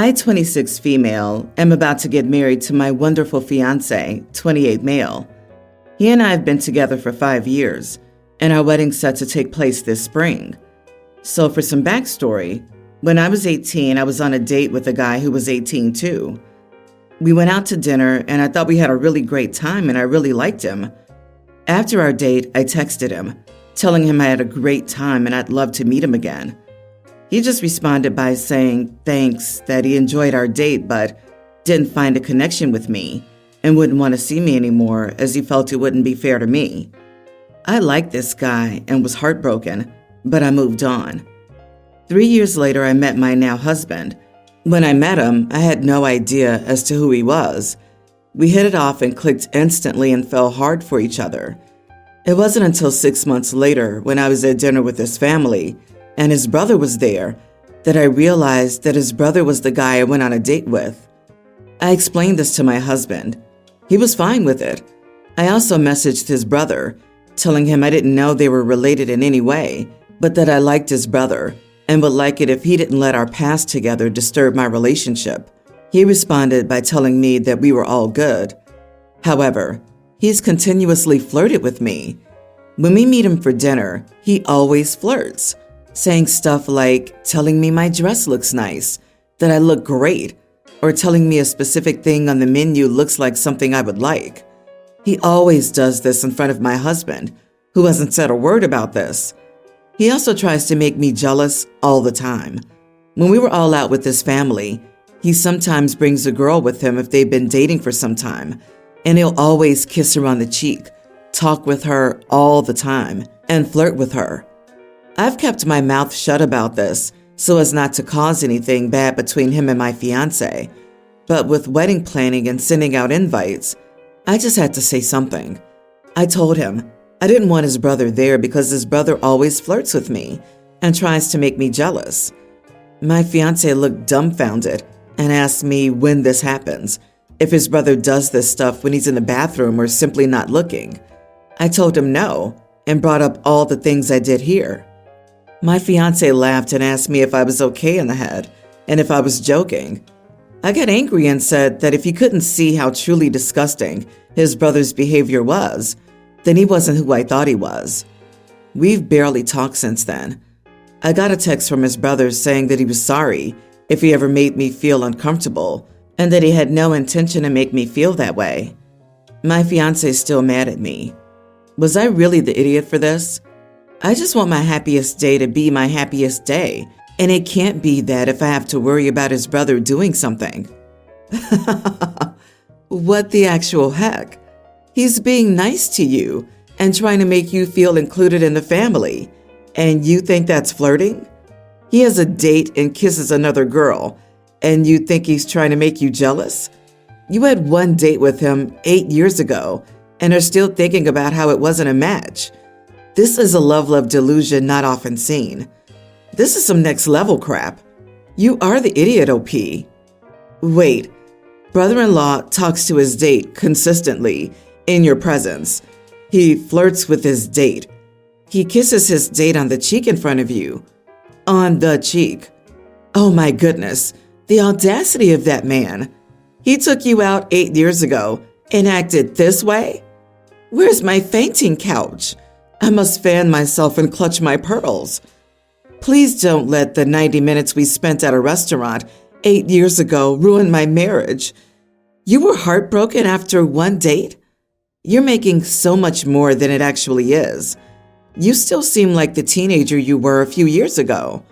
I, 26 female, am about to get married to my wonderful fiancé, 28 male. He and I have been together for 5 years, and our wedding's set to take place this spring. So for some backstory, when I was 18, I was on a date with a guy who was 18 too. We went out to dinner, and I thought we had a really great time, and I really liked him. After our date, I texted him, telling him I had a great time and I'd love to meet him again. He just responded by saying thanks, that he enjoyed our date but didn't find a connection with me and wouldn't want to see me anymore as he felt it wouldn't be fair to me. I liked this guy and was heartbroken, but I moved on. 3 years later, I met my now husband. When I met him, I had no idea as to who he was. We hit it off and clicked instantly and fell hard for each other. It wasn't until 6 months later, when I was at dinner with his family and his brother was there, that I realized that his brother was the guy I went on a date with. I explained this to my husband. He was fine with it. I also messaged his brother, telling him I didn't know they were related in any way, but that I liked his brother and would like it if he didn't let our past together disturb my relationship. He responded by telling me that we were all good. However, he's continuously flirted with me. When we meet him for dinner, he always flirts, saying stuff like telling me my dress looks nice, that I look great, or telling me a specific thing on the menu looks like something I would like. He always does this in front of my husband, who hasn't said a word about this. He also tries to make me jealous all the time. When we were all out with his family, he sometimes brings a girl with him if they've been dating for some time, and he'll always kiss her on the cheek, talk with her all the time, and flirt with her. I've kept my mouth shut about this so as not to cause anything bad between him and my fiancé, but with wedding planning and sending out invites, I just had to say something. I told him I didn't want his brother there because his brother always flirts with me and tries to make me jealous. My fiancé looked dumbfounded and asked me when this happens, if his brother does this stuff when he's in the bathroom or simply not looking. I told him no and brought up all the things I did here. My fiancé laughed and asked me if I was okay in the head and if I was joking. I got angry and said that if he couldn't see how truly disgusting his brother's behavior was, then he wasn't who I thought he was. We've barely talked since then. I got a text from his brother saying that he was sorry if he ever made me feel uncomfortable and that he had no intention to make me feel that way. My fiancé is still mad at me. Was I really the idiot for this? I just want my happiest day to be my happiest day, and it can't be that if I have to worry about his brother doing something. What the actual heck? He's being nice to you and trying to make you feel included in the family, and you think that's flirting? He has a date and kisses another girl, and you think he's trying to make you jealous? You had one date with him 8 years ago and are still thinking about how it wasn't a match. This is a love delusion not often seen. This is some next level crap. You are the idiot, OP. Wait, brother-in-law talks to his date consistently in your presence. He flirts with his date. He kisses his date on the cheek in front of you. On the cheek. Oh my goodness, the audacity of that man. He took you out 8 years ago and acted this way? Where's my fainting couch? I must fan myself and clutch my pearls. Please don't let the 90 minutes we spent at a restaurant 8 years ago ruin my marriage. You were heartbroken after one date? You're making so much more than it actually is. You still seem like the teenager you were a few years ago.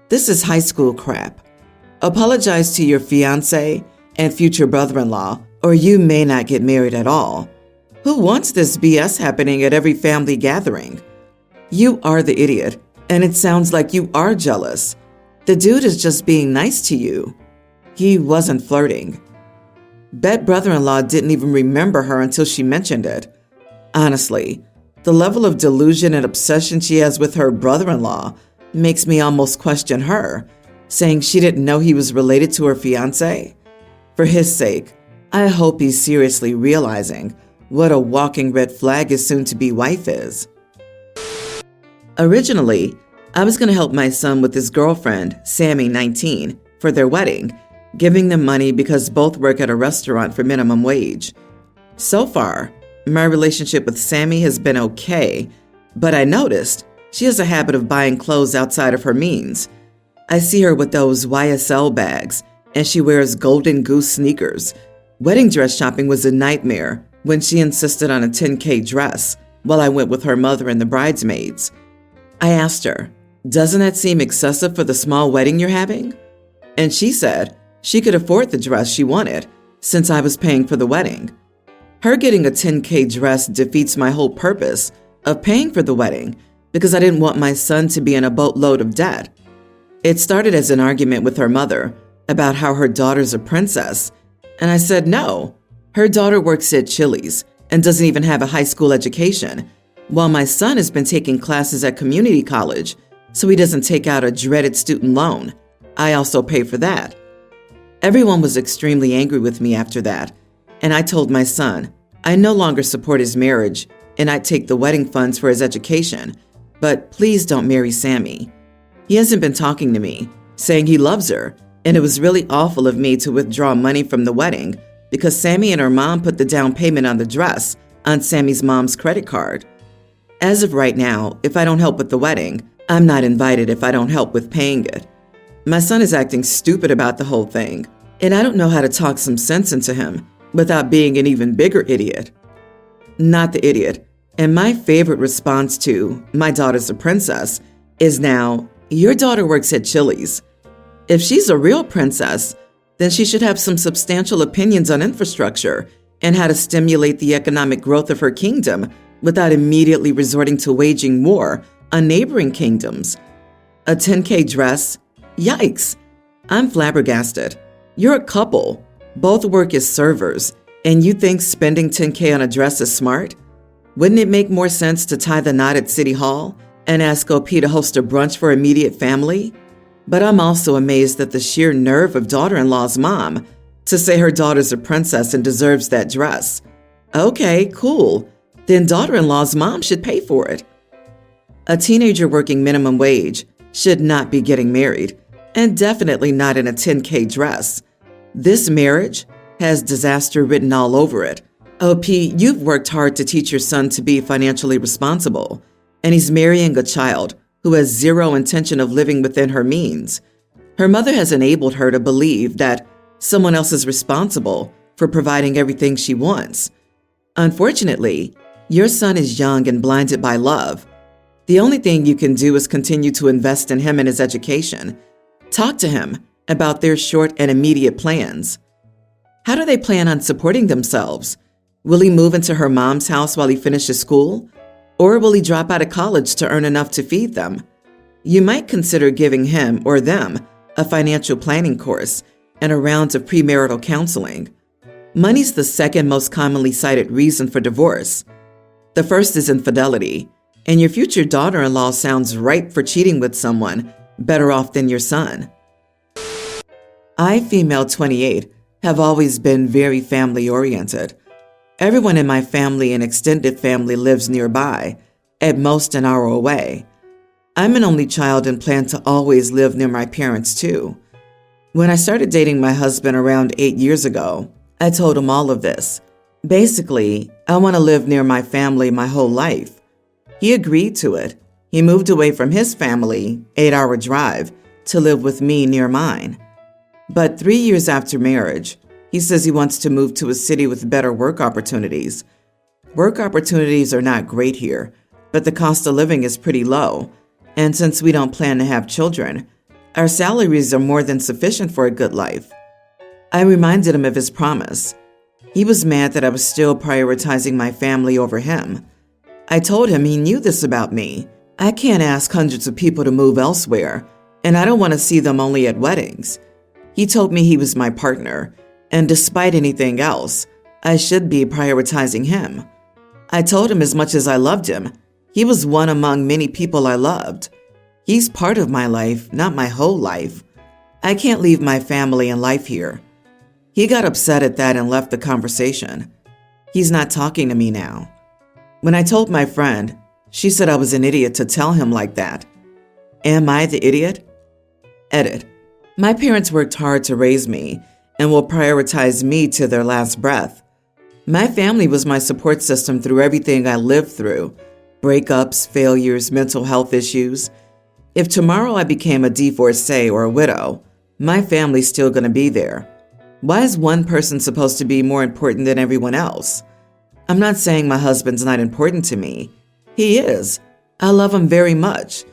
This is high school crap. Apologize to your fiancé and future brother-in-law, or you may not get married at all. Who wants this BS happening at every family gathering? You are the idiot, and it sounds like you are jealous. The dude is just being nice to you. He wasn't flirting. Bet brother-in-law didn't even remember her until she mentioned it. Honestly, the level of delusion and obsession she has with her brother-in-law makes me almost question her, saying she didn't know he was related to her fiancé. For his sake, I hope he's seriously realizing what a walking red flag his soon-to-be wife is. Originally, I was going to help my son with his girlfriend, Sammy, 19, for their wedding, giving them money because both work at a restaurant for minimum wage. So far, my relationship with Sammy has been okay, but I noticed she has a habit of buying clothes outside of her means. I see her with those YSL bags, and she wears Golden Goose sneakers. Wedding dress shopping was a nightmare when she insisted on a $10K dress while I went with her mother and the bridesmaids. I asked her, "Doesn't that seem excessive for the small wedding you're having?" And she said she could afford the dress she wanted since I was paying for the wedding. Her getting a $10K dress defeats my whole purpose of paying for the wedding because I didn't want my son to be in a boatload of debt. It started as an argument with her mother about how her daughter's a princess, and I said no. Her daughter works at Chili's and doesn't even have a high school education, while my son has been taking classes at community college, so he doesn't take out a dreaded student loan. I also pay for that. Everyone was extremely angry with me after that, and I told my son I no longer support his marriage and I'd take the wedding funds for his education, but please don't marry Sammy. He hasn't been talking to me, saying he loves her, and it was really awful of me to withdraw money from the wedding because Sammy and her mom put the down payment on the dress on Sammy's mom's credit card. As of right now, if I don't help with the wedding, I'm not invited if I don't help with paying it. My son is acting stupid about the whole thing, and I don't know how to talk some sense into him without being an even bigger idiot. Not the idiot. And my favorite response to "my daughter's a princess" is now, "Your daughter works at Chili's." If she's a real princess, then she should have some substantial opinions on infrastructure and how to stimulate the economic growth of her kingdom without immediately resorting to waging war on neighboring kingdoms. A $10K dress? Yikes! I'm flabbergasted. You're a couple. Both work as servers, and you think spending $10K on a dress is smart? Wouldn't it make more sense to tie the knot at City Hall and ask OP to host a brunch for immediate family? But I'm also amazed at the sheer nerve of daughter-in-law's mom to say her daughter's a princess and deserves that dress. Okay, cool. Then daughter-in-law's mom should pay for it. A teenager working minimum wage should not be getting married, and definitely not in a $10K dress. This marriage has disaster written all over it. OP, you've worked hard to teach your son to be financially responsible, and he's marrying a child who has zero intention of living within her means. Her mother has enabled her to believe that someone else is responsible for providing everything she wants. Unfortunately, your son is young and blinded by love. The only thing you can do is continue to invest in him and his education. Talk to him about their short and immediate plans. How do they plan on supporting themselves? Will he move into her mom's house while he finishes school? Or will he drop out of college to earn enough to feed them? You might consider giving him or them a financial planning course and a round of premarital counseling. Money's the second most commonly cited reason for divorce. The first is infidelity, and your future daughter-in-law sounds ripe for cheating with someone better off than your son. I, female 28, have always been very family-oriented. Everyone in my family and extended family lives nearby, at most an hour away. I'm an only child and plan to always live near my parents too. When I started dating my husband around 8 years ago, I told him all of this. Basically, I want to live near my family my whole life. He agreed to it. He moved away from his family, 8-hour drive, to live with me near mine. But 3 years after marriage, he says he wants to move to a city with better work opportunities. Work opportunities are not great here, but the cost of living is pretty low. And since we don't plan to have children, our salaries are more than sufficient for a good life. I reminded him of his promise. He was mad that I was still prioritizing my family over him. I told him he knew this about me. I can't ask hundreds of people to move elsewhere, and I don't want to see them only at weddings. He told me he was my partner, and despite anything else, I should be prioritizing him. I told him as much as I loved him, he was one among many people I loved. He's part of my life, not my whole life. I can't leave my family and life here. He got upset at that and left the conversation. He's not talking to me now. When I told my friend, she said I was an idiot to tell him like that. Am I the idiot? Edit. My parents worked hard to raise me and will prioritize me to their last breath. My family was my support system through everything I lived through: breakups, failures, mental health issues. If tomorrow I became a divorcee or a widow, my family's still going to be there. Why is one person supposed to be more important than everyone else? I'm not saying my husband's not important to me. He is. I love him very much.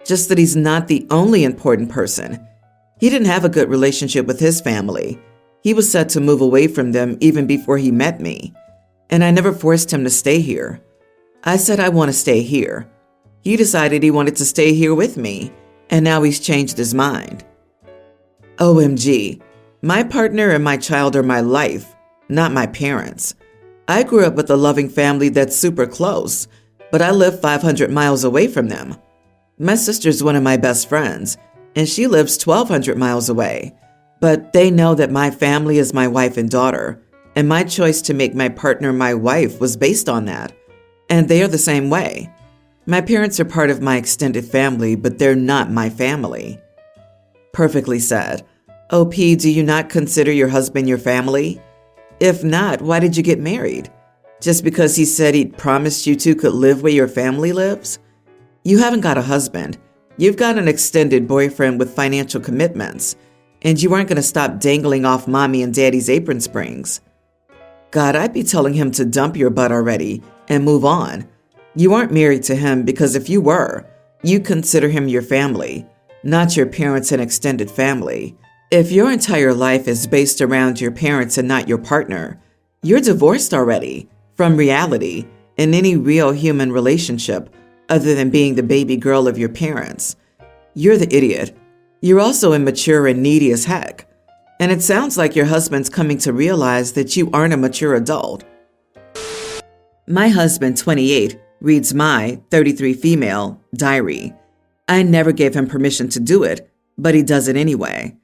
Just that he's not the only important person. He didn't have a good relationship with his family. He was set to move away from them even before he met me. And I never forced him to stay here. I said I want to stay here. He decided he wanted to stay here with me, and now he's changed his mind. OMG, my partner and my child are my life, not my parents. I grew up with a loving family that's super close, but I live 500 miles away from them. My sister's one of my best friends, and she lives 1,200 miles away. But they know that my family is my wife and daughter, and my choice to make my partner my wife was based on that. And they are the same way. My parents are part of my extended family, but they're not my family. Perfectly said. OP, do you not consider your husband your family? If not, why did you get married? Just because he said he'd promised you two could live where your family lives? You haven't got a husband. You've got an extended boyfriend with financial commitments, and you aren't going to stop dangling off mommy and daddy's apron strings. God, I'd be telling him to dump your butt already and move on. You aren't married to him because if you were, you'd consider him your family, not your parents and extended family. If your entire life is based around your parents and not your partner, you're divorced already from reality in any real human relationship other than being the baby girl of your parents. You're the idiot. You're also immature and needy as heck. And it sounds like your husband's coming to realize that you aren't a mature adult. My husband, 28, reads my, 33 female, diary. I never gave him permission to do it, but he does it anyway.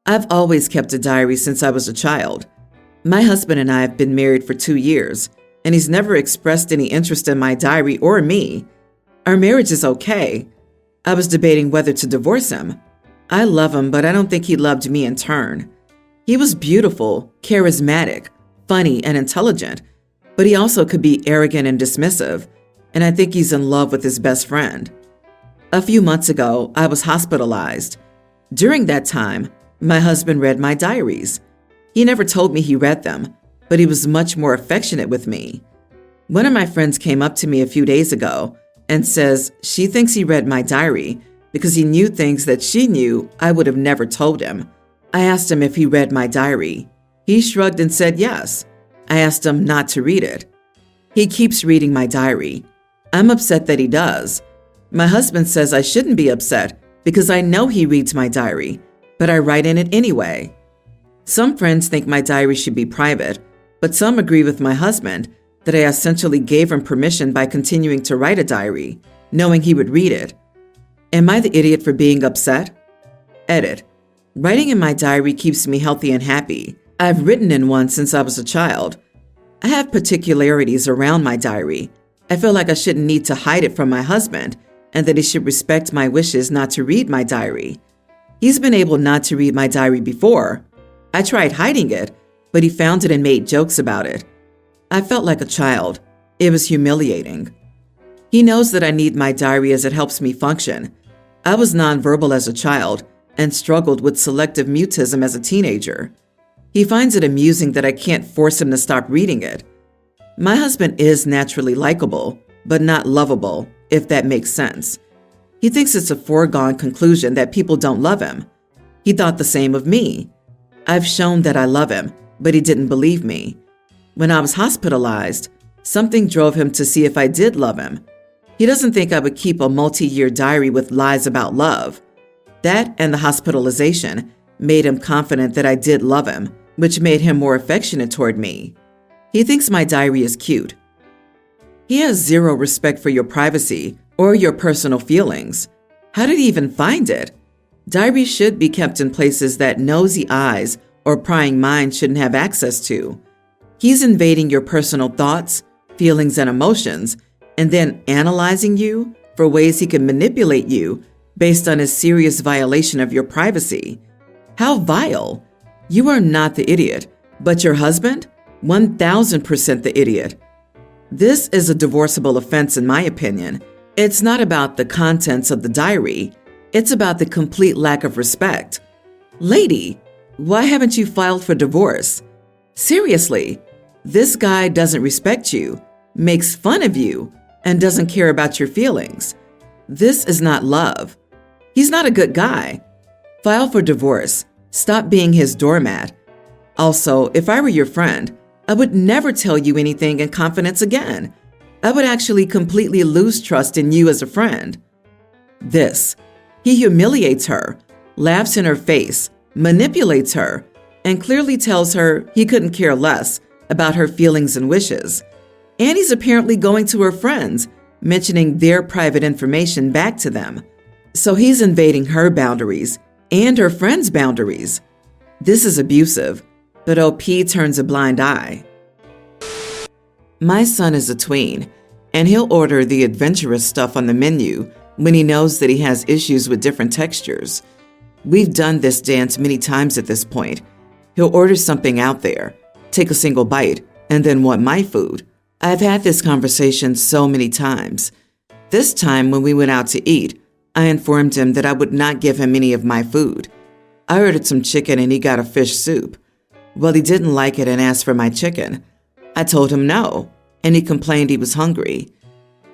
I've always kept a diary since I was a child. My husband and I have been married for 2 years, and he's never expressed any interest in my diary or me. Our marriage is okay. I was debating whether to divorce him. I love him, but I don't think he loved me in turn. He was beautiful, charismatic, funny, and intelligent, but he also could be arrogant and dismissive, and I think he's in love with his best friend. A few months ago, I was hospitalized. During that time, my husband read my diaries. He never told me he read them, but he was much more affectionate with me. One of my friends came up to me a few days ago and says she thinks he read my diary because he knew things that she knew I would have never told him. I asked him if he read my diary. He shrugged and said yes. I asked him not to read it. He keeps reading my diary. I'm upset that he does. My husband says I shouldn't be upset because I know he reads my diary, but I write in it anyway. Some friends think my diary should be private, but some agree with my husband that I essentially gave him permission by continuing to write a diary, knowing he would read it. Am I the idiot for being upset? Edit. Writing in my diary keeps me healthy and happy. I've written in one since I was a child. I have particularities around my diary. I feel like I shouldn't need to hide it from my husband and that he should respect my wishes not to read my diary. He's been able not to read my diary before. I tried hiding it, but he found it and made jokes about it. I felt like a child. It was humiliating. He knows that I need my diary as it helps me function. I was nonverbal as a child and struggled with selective mutism as a teenager. He finds it amusing that I can't force him to stop reading it. My husband is naturally likable, but not lovable, if that makes sense. He thinks it's a foregone conclusion that people don't love him. He thought the same of me. I've shown that I love him, but he didn't believe me. When I was hospitalized, something drove him to see if I did love him. He doesn't think I would keep a multi-year diary with lies about love. That and the hospitalization made him confident that I did love him, which made him more affectionate toward me. He thinks my diary is cute. He has zero respect for your privacy or your personal feelings. How did he even find it? Diaries should be kept in places that nosy eyes or prying minds shouldn't have access to. He's invading your personal thoughts, feelings, and emotions, and then analyzing you for ways he can manipulate you based on a serious violation of your privacy. How vile! You are not the idiot, but your husband? 1000% the idiot. This is a divorceable offense in my opinion. It's not about the contents of the diary. It's about the complete lack of respect. Lady, why haven't you filed for divorce? Seriously, this guy doesn't respect you, makes fun of you, and doesn't care about your feelings. This is not love. He's not a good guy. File for divorce. Stop being his doormat. Also, if I were your friend, I would never tell you anything in confidence again. I would actually completely lose trust in you as a friend. This. He humiliates her, laughs in her face, manipulates her, and clearly tells her he couldn't care less about her feelings and wishes. And he's apparently going to her friends, mentioning their private information back to them. So he's invading her boundaries and her friends' boundaries. This is abusive, but OP turns a blind eye. My son is a tween, and he'll order the adventurous stuff on the menu when he knows that he has issues with different textures. We've done this dance many times at this point. He'll order something out there, take a single bite, and then want my food. I've had this conversation so many times. This time when we went out to eat, I informed him that I would not give him any of my food. I ordered some chicken and he got a fish soup. Well, he didn't like it and asked for my chicken. I told him no, and he complained he was hungry.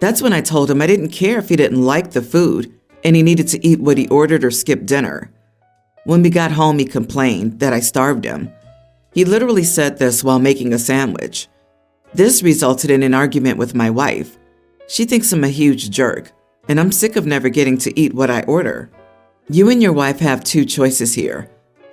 That's when I told him I didn't care if he didn't like the food and he needed to eat what he ordered or skip dinner. When we got home, he complained that I starved him. He literally said this while making a sandwich. This resulted in an argument with my wife. She thinks I'm a huge jerk, and I'm sick of never getting to eat what I order. You and your wife have two choices here.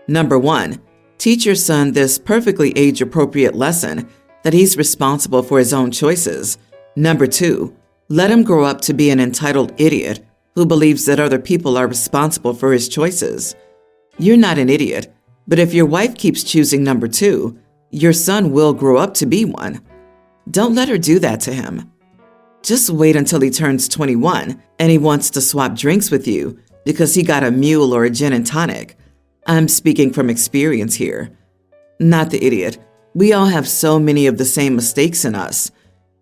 Number one, teach your son this perfectly age-appropriate lesson that he's responsible for his own choices. Number two, let him grow up to be an entitled idiot who believes that other people are responsible for his choices. You're not an idiot, but if your wife keeps choosing number two, your son will grow up to be one. Don't let her do that to him. Just wait until he turns 21 and he wants to swap drinks with you because he got a mule or a gin and tonic. I'm speaking from experience here. Not the idiot. We all have so many of the same mistakes in us.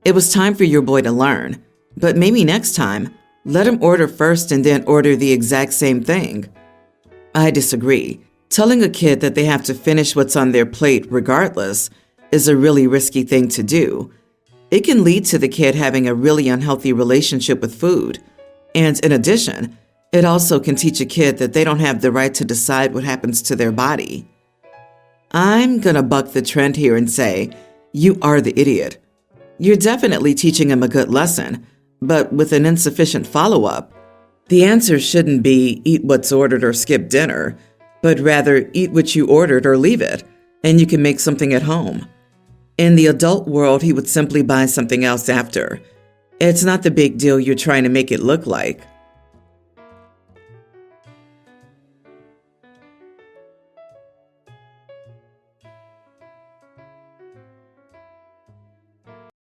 It was time for your boy to learn, but maybe next time, let him order first and then order the exact same thing. I disagree. Telling a kid that they have to finish what's on their plate regardless is a really risky thing to do. It can lead to the kid having a really unhealthy relationship with food. And in addition, it also can teach a kid that they don't have the right to decide what happens to their body. I'm gonna buck the trend here and say, you are the idiot. You're definitely teaching him a good lesson, but with an insufficient follow-up. The answer shouldn't be eat what's ordered or skip dinner, but rather eat what you ordered or leave it, and you can make something at home. In the adult world, he would simply buy something else after. It's not the big deal you're trying to make it look like.